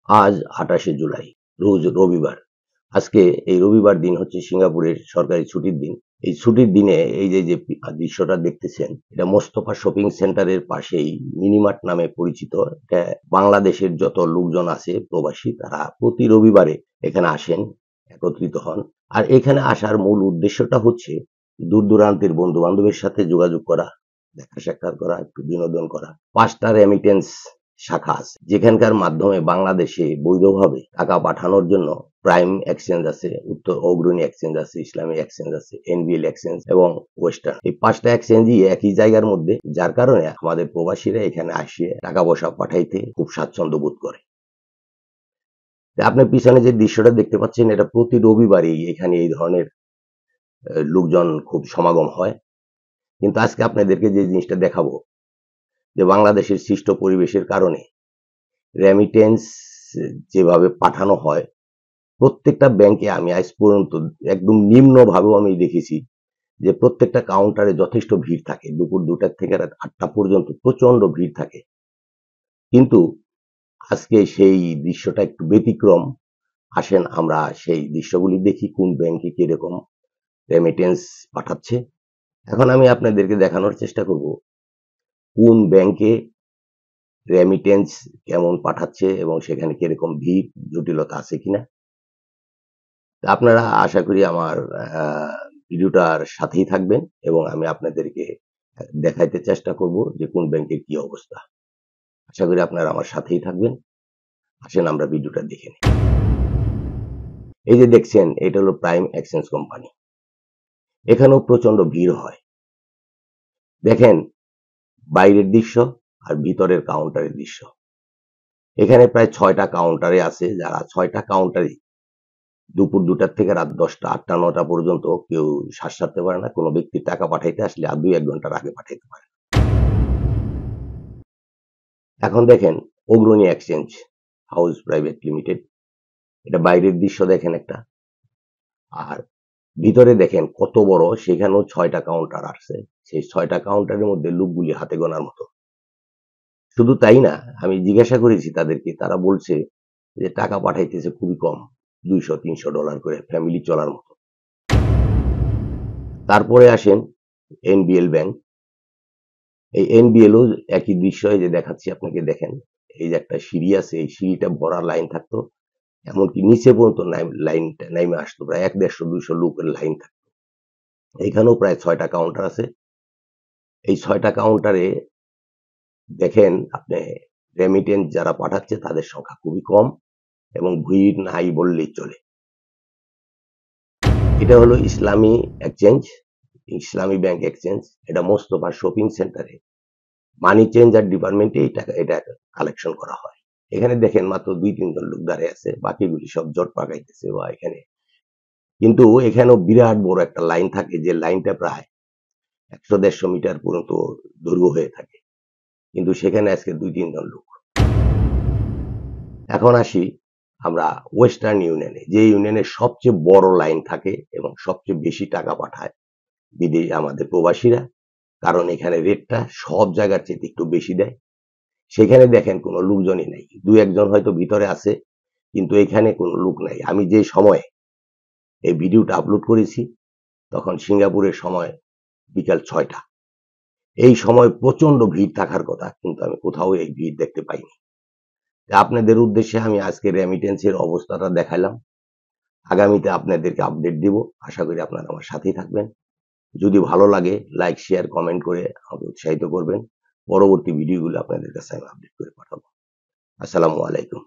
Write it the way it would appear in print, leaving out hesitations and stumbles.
আজ ২৮শে জুলাই, রোজ রবিবার। আজকে এই রবিবার দিন হচ্ছে সিঙ্গাপুরের সরকারি ছুটির দিন। এই ছুটির দিনে এই যে দৃশ্যটা দেখতেছেন, এটা মোস্তফা শপিং সেন্টারের পাশেই মিনিমার্ট নামে পরিচিত। এটা বাংলাদেশের যত লোকজন আছে প্রবাসী, তারা প্রতি রবিবারে এখানে আসেন, একত্রিত হন। আর এখানে আসার মূল উদ্দেশ্যটা হচ্ছে দূর দূরান্তের বন্ধু বান্ধবের সাথে যোগাযোগ করা, দেখা সাক্ষাৎ করা, একটু বিনোদন করা। ৫টা রেমিটেন্স শাখা আছে, যেখানকার মাধ্যমে বাংলাদেশে বৈধভাবে টাকা পাঠানোর জন্য প্রাইম এক্সচেঞ্জ আছে, উত্তর অগ্রণী এক্সচেঞ্জ আছে, ইসলামী এক্সচেঞ্জ আছে, এনবিএল এক্সচেঞ্জ এবং ওয়েস্টার্ন। এই ৫টা এক্সচেঞ্জই একই জায়গার মধ্যে, যার কারণে আমাদের প্রবাসীরা এখানে আসিয়ে টাকা পয়সা পাঠাইতে খুব স্বাচ্ছন্দ্য বোধ করে। আপনার পিছনে যে দৃশ্যটা দেখতে পাচ্ছেন, এটা প্রতি রবিবারই এখানে এই ধরনের লোকজন খুব সমাগম হয়। কিন্তু আজকে আপনাদেরকে যে জিনিসটা দেখাবো, যে বাংলাদেশের সৃষ্ট পরিবেশের কারণে রেমিটেন্স যেভাবে পাঠানো হয়, প্রত্যেকটা ব্যাংকে আমি আজ পর্যন্ত একদম নিম্নভাবেও আমি দেখেছি যে প্রত্যেকটা কাউন্টারে যথেষ্ট ভিড় থাকে। দুপুর ২টা থেকে রাত ৮টা পর্যন্ত প্রচন্ড ভিড় থাকে। কিন্তু আজকে সেই দৃশ্যটা একটু ব্যতিক্রম। আসেন আমরা সেই দৃশ্যগুলি দেখি, কোন ব্যাংকে কিরকম রেমিটেন্স পাঠাচ্ছে। এখন আমি আপনাদেরকে দেখানোর চেষ্টা করব কোন ব্যাংকে রেমিটেন্স কেমন পাঠাচ্ছে এবং সেখানে কিরকম ভিড় জটিলতা আছে কিনা। আপনারা আশা করি আমার ভিডিওটার সাথেই থাকবেন এবং আমি আপনাদেরকে দেখাইতে চেষ্টা করব যে কোন ব্যাংকের কি অবস্থা। আশা করি আপনারা আমার সাথেই থাকবেন। আসেন আমরা ভিডিওটা দেখে নিই। এই যে দেখছেন, এটা হলো প্রাইম এক্সচেঞ্জ কোম্পানি। এখানেও প্রচন্ড ভিড় হয়। দেখেন বাইরের দৃশ্য আর ভিতরের কাউন্টারের দৃশ্য। এখানে প্রায় ৬টা কাউন্টারে আছে, যারা ৬টা কাউন্টারে দুপুর ২টা থেকে রাত ১০টা, ৮টা, ৯টা পর্যন্ত কেউ শ্বাস ছাড়তে পারে না। কোনো ব্যক্তি টাকা পাঠাইতে আসলে আর ২-১ ঘন্টার আগে পাঠাইতে পারে। এখন দেখেন অগ্রণী এক্সচেঞ্জ হাউস প্রাইভেট লিমিটেড, এটা বাইরের দৃশ্য দেখেন একটা। আর ভিতরে দেখেন কত বড়, সেখানেও ৬টা কাউন্টার আছে। সেই ৬টা কাউন্টারের মধ্যে লোকগুলি হাতে গোনার মতো। শুধু তাই না, আমি জিজ্ঞাসা করেছি তাদেরকে, তারা বলছে যে টাকা পাঠাইতেছে খুবই কম, $২০০-৩০০ করে, ফ্যামিলি চলার মতো। তারপরে আসেন এনবিএল ব্যাংক। এই এনবিএলও একই দৃশ্য, এই যে দেখাচ্ছি আপনাকে, দেখেন এই যে একটা সিঁড়ি আছে, এই সিঁড়িটা ভরা লাইন থাকতো, এমনকি নিচে পর্যন্ত লাইনটা নেমে আসতো, প্রায় ১-১৫০-২০০ লোকের লাইন থাকতো। এখানেও প্রায় ৬টা কাউন্টার আছে। এই ৬টা কাউন্টারে দেখেন আপনি রেমিটেন্স যারা পাঠাচ্ছে তাদের সংখ্যা খুবই কম এবং ভিড় নাই বললেই চলে। এটা হলো ইসলামী এক্সচেঞ্জ, ইসলামী ব্যাংক এক্সচেঞ্জ। এটা মোস্তফা শপিং সেন্টারে মানি চেঞ্জার ডিপার্টমেন্টে এটা কালেকশন করা হয়। এখানে দেখেন মাত্র ২-৩ জন লোক দাঁড়িয়ে আছে, বাকিগুলি সব জট পাকাইতেছে বা এখানে। কিন্তু এখানেও বিরাট বড় একটা লাইন থাকে, যে লাইনটা প্রায় ১০০-১৫০ মিটার পর্যন্ত দৈর্ঘ্য হয়ে থাকে। কিন্তু সেখানে আজকে ২-৩ জন লোক। এখন আসি আমরা ওয়েস্টার্ন ইউনিয়নে, যে ইউনিয়নের সবচেয়ে বড় লাইন থাকে এবং সবচেয়ে বেশি টাকা পাঠায় বিদেশে আমাদের প্রবাসীরা, কারণ এখানে রেটটা সব জায়গার চেয়ে একটু বেশি দেয়। সেখানে দেখেন কোনো লোকজনই নাই, ২-১ জন হয়তো ভিতরে আছে, কিন্তু এখানে কোনো লোক নাই। আমি যে সময়ে এই ভিডিওটা আপলোড করেছি তখন সিঙ্গাপুরের সময় বিকাল ৬টা। এই সময় প্রচন্ড ভিড় থাকার কথা, কিন্তু আমি কোথাও এই ভিড় দেখতে পাইনি। আপনাদের উদ্দেশ্যে আমি আজকে রেমিটেন্সের অবস্থাটা দেখালাম। আগামীতে আপনাদেরকে আপডেট দিব। আশা করি আপনারা আমার সাথেই থাকবেন। যদি ভালো লাগে লাইক, শেয়ার, কমেন্ট করে আমাকে উৎসাহিত করবেন। পরবর্তী ভিডিওগুলো আপনাদের কাছে আমি আপডেট করে পাঠাবো। আসসালামু আলাইকুম।